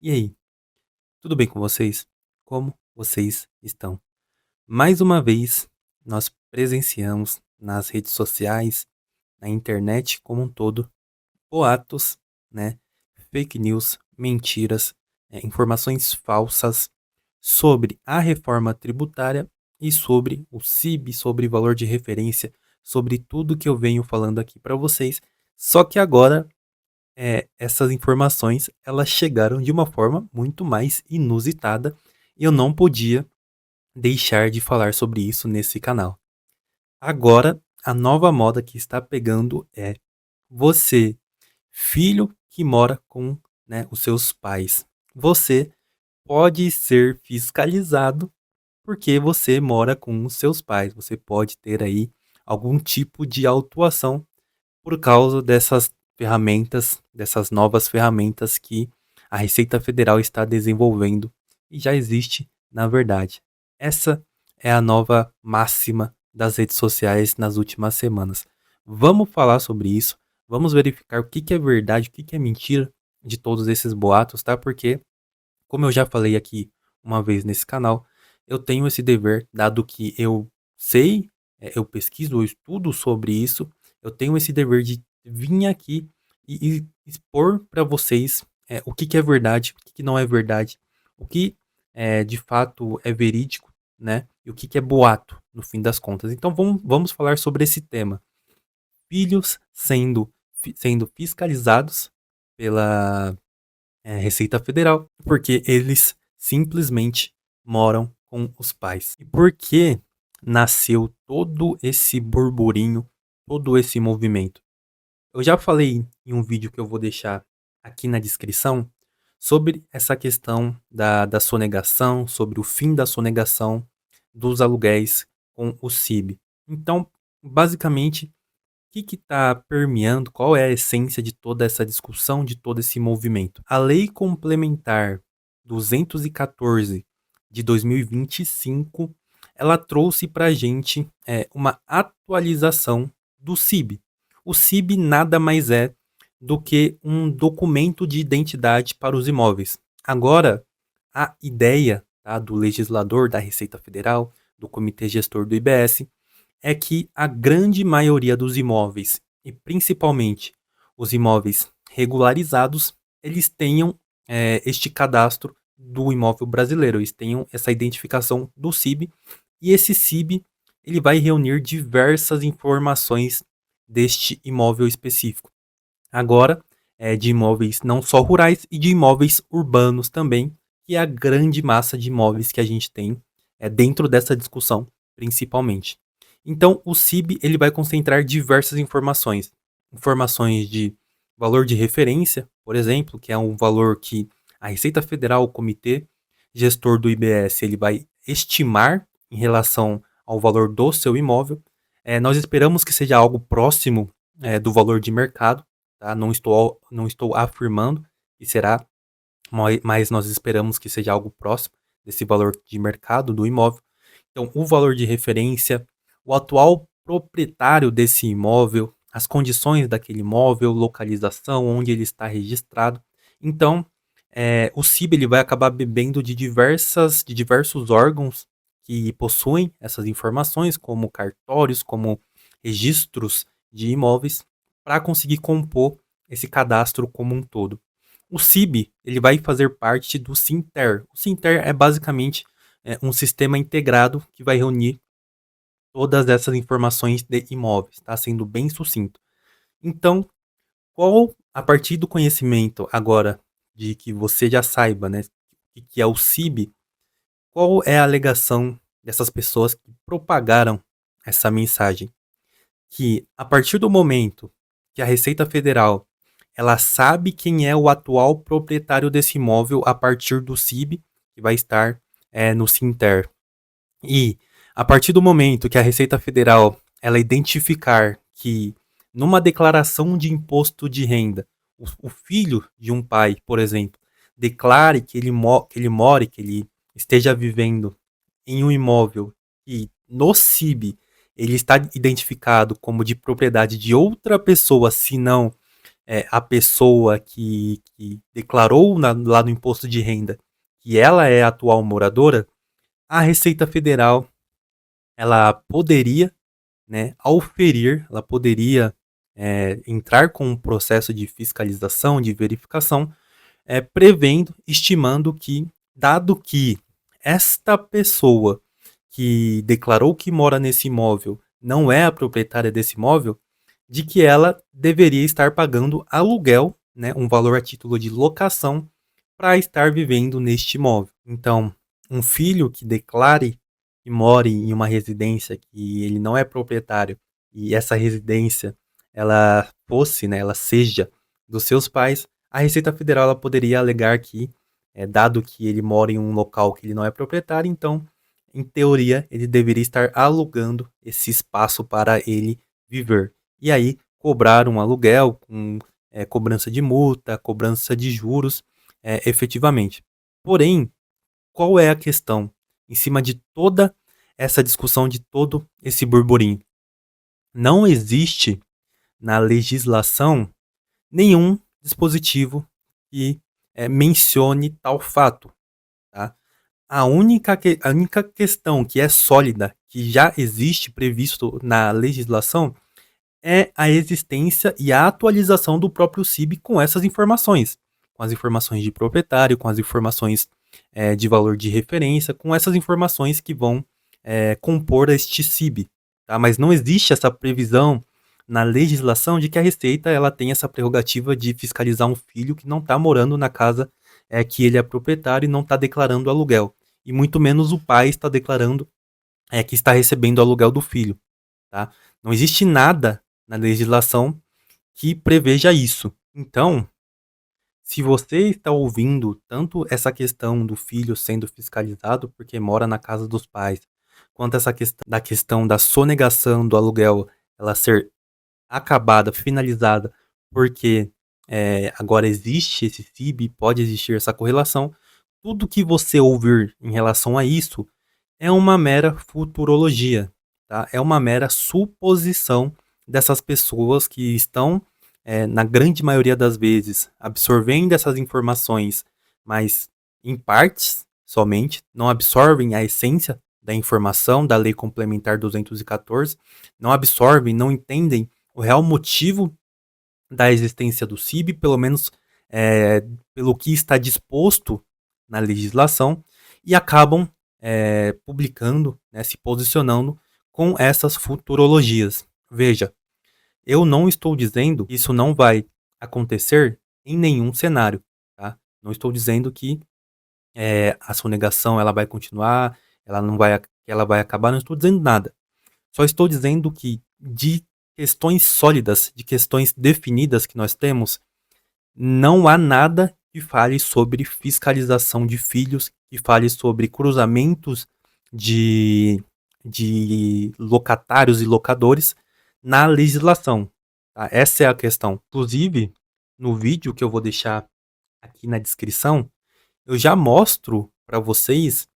E aí, tudo bem com vocês? Como vocês estão? Mais uma vez, nós presenciamos nas redes sociais, na internet como um todo, boatos, né? Fake news, mentiras, informações falsas sobre a reforma tributária e sobre o CIB, sobre valor de referência, sobre tudo que eu venho falando aqui para vocês. Só que agora essas informações elas chegaram de uma forma muito mais inusitada e eu não podia deixar de falar sobre isso nesse canal. Agora, a nova moda que está pegando é você, filho que mora com, os seus pais. Você pode ser fiscalizado porque você mora com os seus pais. Você pode ter aí algum tipo de autuação por causa dessas ferramentas, dessas novas ferramentas que a Receita Federal está desenvolvendo e já existe na verdade. Essa é a nova máxima das redes sociais nas últimas semanas. Vamos falar sobre isso, vamos verificar o que é verdade, o que é mentira de todos esses boatos, tá? Porque, como eu já falei aqui uma vez nesse canal, eu tenho esse dever, dado que eu sei, eu pesquiso, eu estudo sobre isso, eu tenho esse dever de vir aqui e expor para vocês o que é verdade, o que não é verdade, o que de fato é verídico, né? E o que é boato, no fim das contas. Então vamos falar sobre esse tema. Filhos sendo fiscalizados pela Receita Federal, porque eles simplesmente moram com os pais. E por que nasceu todo esse burburinho, todo esse movimento? Eu já falei em um vídeo que eu vou deixar aqui na descrição sobre essa questão da sonegação, sobre o fim da sonegação dos aluguéis com o CIB. Então, basicamente, que está permeando, qual é a essência de toda essa discussão, de todo esse movimento? A Lei Complementar 214 de 2025, ela trouxe para a gente uma atualização do CIB. O CIB nada mais é do que um documento de identidade para os imóveis. Agora, a ideia, tá, do legislador da Receita Federal, do Comitê Gestor do IBS, é que a grande maioria dos imóveis, e principalmente os imóveis regularizados, eles tenham este cadastro do imóvel brasileiro, eles tenham essa identificação do CIB, e esse CIB ele vai reunir diversas informações deste imóvel específico. Agora, de imóveis não só rurais e de imóveis urbanos também, que é a grande massa de imóveis que a gente tem dentro dessa discussão, principalmente. Então, o CIB ele vai concentrar diversas informações. Informações de valor de referência, por exemplo, que é um valor que a Receita Federal, o Comitê Gestor do IBS, ele vai estimar em relação ao valor do seu imóvel. Nós esperamos que seja algo próximo do valor de mercado, tá? Não estou afirmando que será, mas nós esperamos que seja algo próximo desse valor de mercado do imóvel. Então, o valor de referência, o atual proprietário desse imóvel, as condições daquele imóvel, localização, onde ele está registrado. Então, o CIB ele vai acabar bebendo de diversos órgãos que possuem essas informações, como cartórios, como registros de imóveis, para conseguir compor esse cadastro como um todo. O CIB ele vai fazer parte do Sinter. O Sinter é basicamente um sistema integrado que vai reunir todas essas informações de imóveis, tá? Sendo bem sucinto. Então, a partir do conhecimento agora de que você já saiba, né, o que é o CIB, qual é a alegação dessas pessoas que propagaram essa mensagem? Que a partir do momento que a Receita Federal ela sabe quem é o atual proprietário desse imóvel a partir do CIB, que vai estar no Sinter. E a partir do momento que a Receita Federal ela identificar que numa declaração de imposto de renda, o filho de um pai, por exemplo, declare que ele esteja vivendo em um imóvel e no CIB ele está identificado como de propriedade de outra pessoa, se não a pessoa que declarou lá no imposto de renda que ela é a atual moradora, a Receita Federal ela poderia, né, auferir, ela poderia entrar com um processo de fiscalização, de verificação, prevendo, estimando que, dado que esta pessoa que declarou que mora nesse imóvel não é a proprietária desse imóvel, de que ela deveria estar pagando aluguel, né, um valor a título de locação, para estar vivendo neste imóvel. Então, um filho que declare que mora em uma residência que ele não é proprietário e essa residência ela fosse, né, ela seja dos seus pais, a Receita Federal ela poderia alegar que, dado que ele mora em um local que ele não é proprietário, então, em teoria, ele deveria estar alugando esse espaço para ele viver. E aí, cobrar um aluguel com cobrança de multa, cobrança de juros, efetivamente. Porém, qual é a questão? Em cima de toda essa discussão, de todo esse burburinho. Não existe na legislação nenhum dispositivo que mencione tal fato. Tá? A única questão que é sólida, que já existe previsto na legislação, é a existência e a atualização do próprio CIB com essas informações. Com as informações de proprietário, com as informações de valor de referência, com essas informações que vão compor este CIB. Tá? Mas não existe essa previsão na legislação de que a Receita ela tem essa prerrogativa de fiscalizar um filho que não está morando na casa que ele é proprietário e não está declarando aluguel. E muito menos o pai está declarando que está recebendo o aluguel do filho. Tá? Não existe nada na legislação que preveja isso. Então, se você está ouvindo tanto essa questão do filho sendo fiscalizado porque mora na casa dos pais, quanto essa questão da sonegação do aluguel ela ser acabada, finalizada, porque agora existe esse CIB, pode existir essa correlação, tudo que você ouvir em relação a isso é uma mera futurologia, tá? É uma mera suposição dessas pessoas que estão, na grande maioria das vezes, absorvendo essas informações, mas em partes somente, não absorvem a essência da informação da Lei Complementar 214, não absorvem, não entendem o real motivo da existência do CIB, pelo menos pelo que está disposto na legislação, e acabam publicando, né, se posicionando com essas futurologias. Veja, eu não estou dizendo que isso não vai acontecer em nenhum cenário, tá? Não estou dizendo que a sonegação ela vai continuar, ela vai acabar, não estou dizendo nada. Só estou dizendo que de questões sólidas, de questões definidas que nós temos, não há nada que fale sobre fiscalização de filhos, que fale sobre cruzamentos de, de locatários e locadores na legislação. Tá? Essa é a questão. Inclusive, no vídeo que eu vou deixar aqui na descrição, eu já mostro para vocês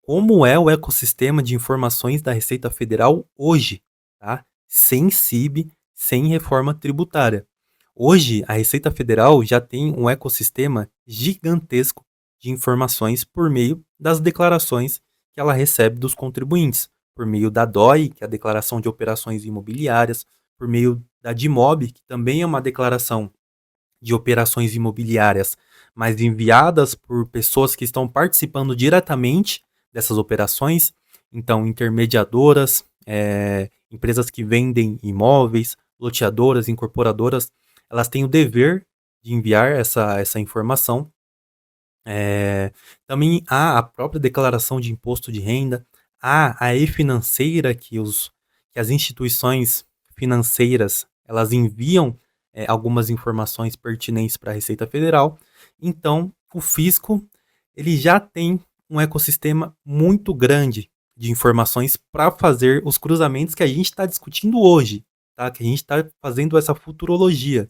como é o ecossistema de informações da Receita Federal hoje, tá? Sem CIB, sem reforma tributária. Hoje, a Receita Federal já tem um ecossistema gigantesco de informações por meio das declarações que ela recebe dos contribuintes, por meio da DOI, que é a Declaração de Operações Imobiliárias, por meio da DIMOB, que também é uma declaração de operações imobiliárias, mas enviadas por pessoas que estão participando diretamente dessas operações, então intermediadoras, empresas que vendem imóveis, loteadoras, incorporadoras, elas têm o dever de enviar essa informação. Também há a própria declaração de imposto de renda, há a e-financeira que as instituições financeiras elas enviam algumas informações pertinentes para a Receita Federal. Então, o fisco ele já tem um ecossistema muito grande de informações para fazer os cruzamentos que a gente está discutindo hoje, tá? Que a gente está fazendo essa futurologia.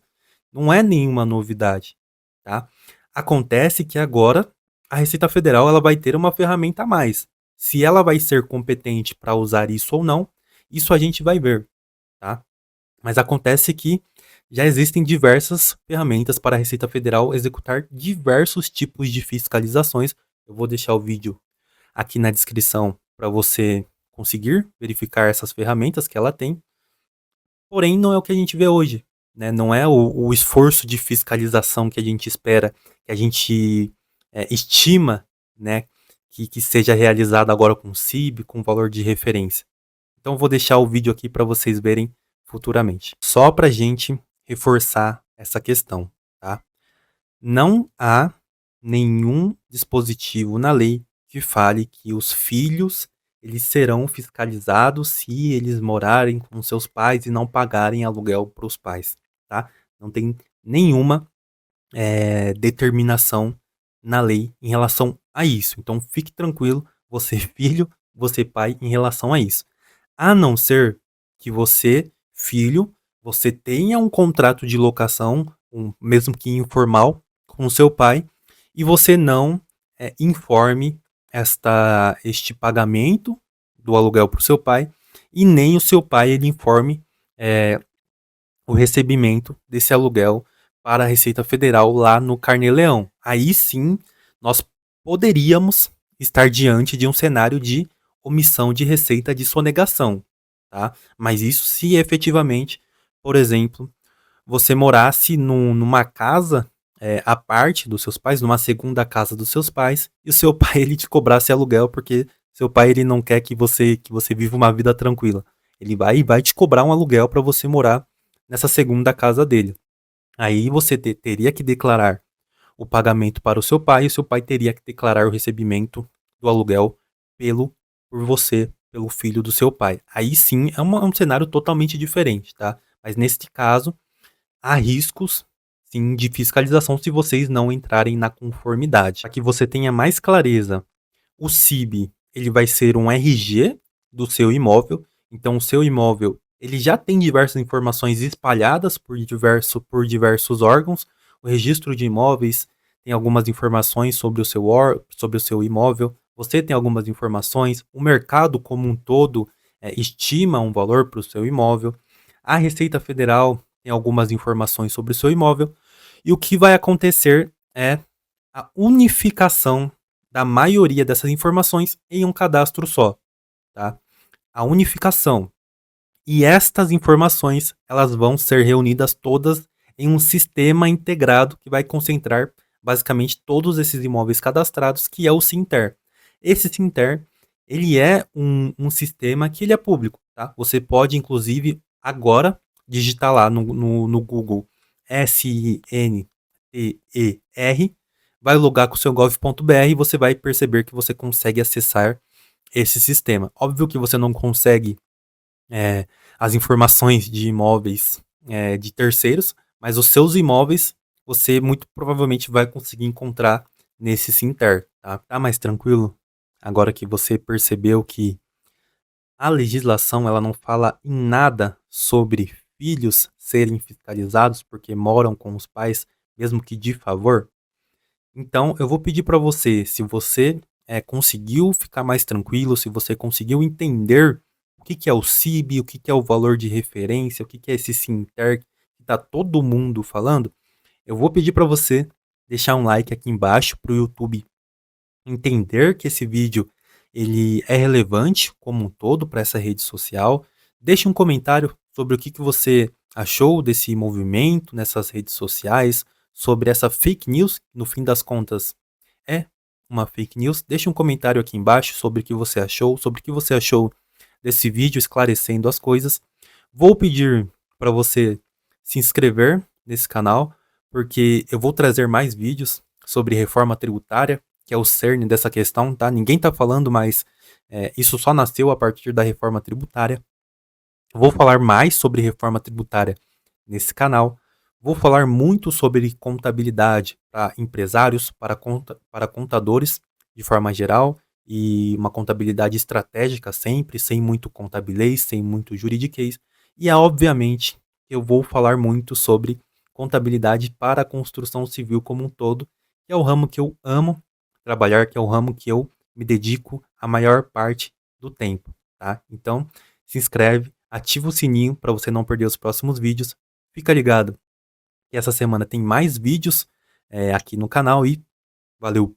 Não é nenhuma novidade, tá? Acontece que agora a Receita Federal ela vai ter uma ferramenta a mais. Se ela vai ser competente para usar isso ou não, isso a gente vai ver, tá? Mas acontece que Já existem diversas ferramentas para a Receita Federal executar diversos tipos de fiscalizações. Eu vou deixar o vídeo aqui na descrição para você conseguir verificar essas ferramentas que ela tem. Porém, não é o que a gente vê hoje, né? Não é o esforço de fiscalização que a gente espera, que a gente estima, né, que seja realizado agora com CIB, com valor de referência. Então, eu vou deixar o vídeo aqui para vocês verem futuramente. Só para a gente reforçar essa questão, tá? Não há nenhum dispositivo na lei que fale que os filhos eles serão fiscalizados se eles morarem com seus pais e não pagarem aluguel para os pais, tá? Não tem nenhuma determinação na lei em relação a isso. Então fique tranquilo, você filho, você pai, em relação a isso. A não ser que você, filho, você tenha um contrato de locação, mesmo que informal, com o seu pai, e você não informe este pagamento do aluguel para o seu pai, e nem o seu pai ele informe o recebimento desse aluguel para a Receita Federal lá no Carnê-Leão. Aí sim, nós poderíamos estar diante de um cenário de omissão de receita de sonegação, tá? Mas isso se efetivamente, por exemplo, você morasse numa casa à parte dos seus pais, numa segunda casa dos seus pais, e o seu pai ele te cobrasse aluguel porque seu pai ele não quer que você viva uma vida tranquila. Ele vai te cobrar um aluguel para você morar nessa segunda casa dele. Aí você teria que declarar o pagamento para o seu pai, e o seu pai teria que declarar o recebimento do aluguel por você, pelo filho do seu pai. Aí sim é um cenário totalmente diferente, tá? Mas neste caso, há riscos, sim, de fiscalização se vocês não entrarem na conformidade. Para que você tenha mais clareza, o CIB ele vai ser um RG do seu imóvel. Então, o seu imóvel ele já tem diversas informações espalhadas por diversos órgãos. O registro de imóveis tem algumas informações sobre o seu imóvel. Você tem algumas informações. O mercado como um todo estima um valor para o seu imóvel. A Receita Federal tem algumas informações sobre o seu imóvel. E o que vai acontecer é a unificação da maioria dessas informações em um cadastro só, tá? A unificação. E estas informações, elas vão ser reunidas todas em um sistema integrado que vai concentrar basicamente todos esses imóveis cadastrados, que é o Sinter. Esse Sinter, ele é um sistema que ele é público, tá? Você pode, inclusive, agora digitar lá no Google SINTER, vai logar com o seu gov.br e você vai perceber que você consegue acessar esse sistema. Óbvio que você não consegue as informações de imóveis de terceiros, mas os seus imóveis você muito provavelmente vai conseguir encontrar nesse Sinter, tá? Tá mais tranquilo? Agora que você percebeu que a legislação ela não fala em nada sobre filhos serem fiscalizados porque moram com os pais, mesmo que de favor. Então, eu vou pedir para você, se você conseguiu ficar mais tranquilo, se você conseguiu entender o que é o CIB, o que é o valor de referência, o que é esse Sinter que está todo mundo falando, eu vou pedir para você deixar um like aqui embaixo para o YouTube entender que esse vídeo ele é relevante como um todo para essa rede social. Deixe um comentário sobre o que você achou desse movimento nessas redes sociais, sobre essa fake news, que no fim das contas é uma fake news. Deixe um comentário aqui embaixo sobre o que você achou, sobre o que você achou desse vídeo esclarecendo as coisas. Vou pedir para você se inscrever nesse canal, porque eu vou trazer mais vídeos sobre reforma tributária, que é o cerne dessa questão, tá? Ninguém tá falando, mas isso só nasceu a partir da reforma tributária. Vou falar mais sobre reforma tributária nesse canal. Vou falar muito sobre contabilidade para empresários, para contadores de forma geral, e uma contabilidade estratégica sempre, sem muito contabilês, sem muito juridiquês. E obviamente eu vou falar muito sobre contabilidade para a construção civil como um todo, que é o ramo que eu amo trabalhar, que é o ramo que eu me dedico a maior parte do tempo, tá? Então, se inscreve, ativa o sininho para você não perder os próximos vídeos. Fica ligado que essa semana tem mais vídeos aqui no canal e valeu!